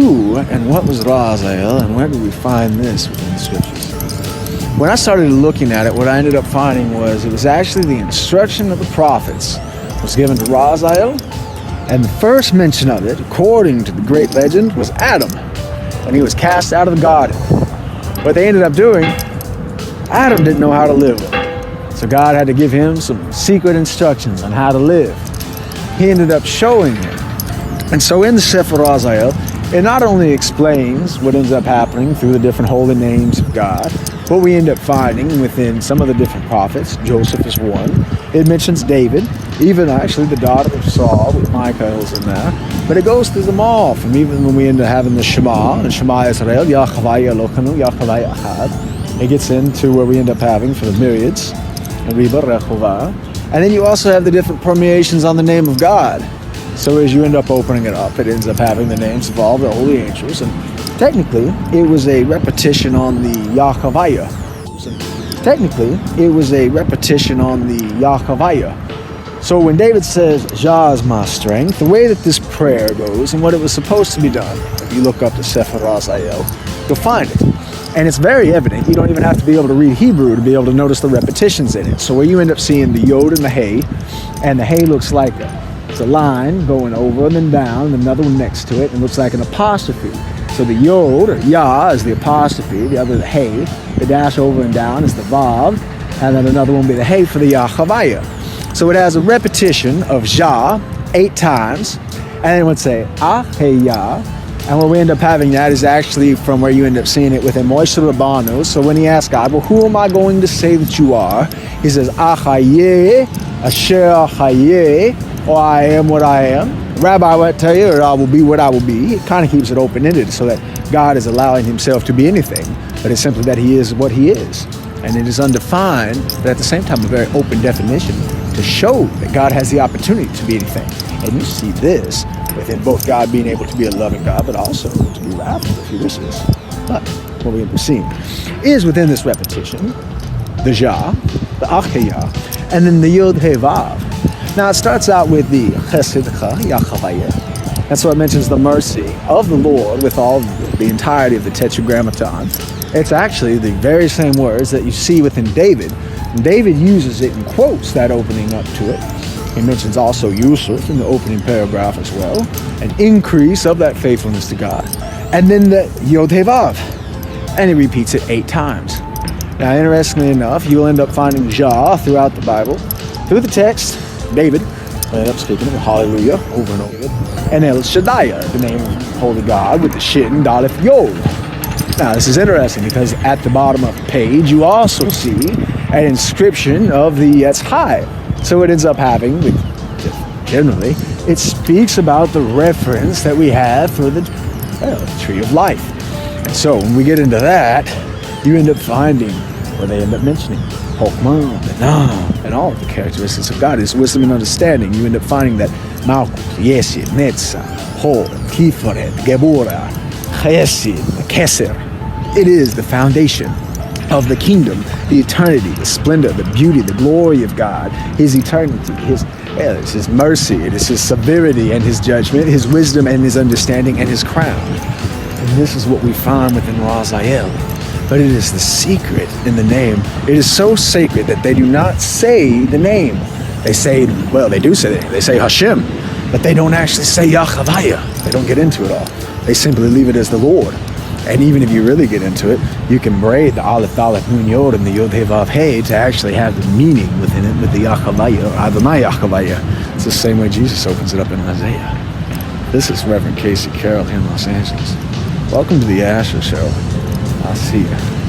who and what was Raziel, and where do we find this within the scriptures? When I started looking at it, what I ended up finding was it was actually the instruction of the prophets was given to Raziel, and the first mention of it, according to the great legend, was Adam, when he was cast out of the garden. What they ended up doing, Adam didn't know how to live with it. So God had to give him some secret instructions on how to live. He ended up showing him. And so in the Sefer Raziel, it not only explains what ends up happening through the different holy names of God, what we end up finding within some of the different prophets. Joseph is one. It mentions David, even actually the daughter of Saul with Michael's in there. But it goes through them all, from even when we end up having the Shema, and Shema Israel, Yahweh Elokeinu, Yahweh Echad. It gets into where we end up having for the myriads, and Reba Rechovah. And then you also have the different permeations on the name of God. So as you end up opening it up, it ends up having the names of all the holy angels. And technically, it was a repetition on the Yahweh. So when David says, Jah is my strength, the way that this prayer goes and what it was supposed to be done, if you look up the Sefer Raziel, you'll find it. And it's very evident. You don't even have to be able to read Hebrew to be able to notice the repetitions in it. So where you end up seeing the Yod and the Hey, and the Hey looks like it's a line going over and then down, and another one next to it, and looks like an apostrophe. So the Yod, or Yah, is the apostrophe, the other the Hey, the dash over and down is the Vav, and then another one will be the Hey for the Yahweh. So it has a repetition of Jah 8 times, and then it would say Ah, Hey, Yah. And what we end up having that is actually from where you end up seeing it within Moshe Rabbanu. So when he asks God, well, who am I going to say that you are? He says, Achaye, Asher Achaye, or I am what I am. Rabbi will tell you, or I will be what I will be. It kind of keeps it open-ended so that God is allowing himself to be anything, but it's simply that he is what he is. And it is undefined, but at the same time a very open definition to show that God has the opportunity to be anything. And you see this within both God being able to be a loving God, but also to be wrathful if he wishes. But what we end up seeing is within this repetition, the Jah, the Achayah, and then the Yod He Vav. Now it starts out with the Chesedcha, Yahweh. That's what mentions the mercy of the Lord with all the entirety of the Tetragrammaton. It's actually the very same words that you see within David. And David uses it and quotes that opening up to it. He mentions also Yusuf in the opening paragraph as well, an increase of that faithfulness to God. And then the Yod He Vav, and he repeats it 8 times. Now, interestingly enough, you'll end up finding Jah throughout the Bible. Through the text, David will end up speaking of Hallelujah over and over. And El Shaddai, the name of Holy God, with the Shin, Daleth, Yod. Now, this is interesting because at the bottom of the page, you also see an inscription of the Etz High. So it ends up having, generally, it speaks about the reference that we have for the tree of life. And so when we get into that, you end up finding where they end up mentioning Chokmah, Binah, and all of the characteristics of God, His wisdom and understanding. You end up finding that Malchut, Yesod, Netzach, Hod, Tiferet, Geburah, Chesed, Keser. It is the foundation of the kingdom, the eternity, the splendor, the beauty, the glory of God, His eternity, it's His mercy, it is His severity and His judgment, His wisdom and His understanding, and His crown. And this is what we find within Raziel. But it is the secret in the name. It is so sacred that they do not say the name. They say, well, they do say it. They say Hashem, but they don't actually say Yahweh. They don't get into it all. They simply leave it as the Lord. And even if you really get into it, you can braid the Aleph, Dalet, Nun, Yod, and the Yod, He, Vav, He to actually have the meaning within it with the Yahweh, or Adonai Yahweh. It's the same way Jesus opens it up in Isaiah. This is Rev Kasey Carroll here in Los Angeles. Welcome to the Asher Show. I'll see you.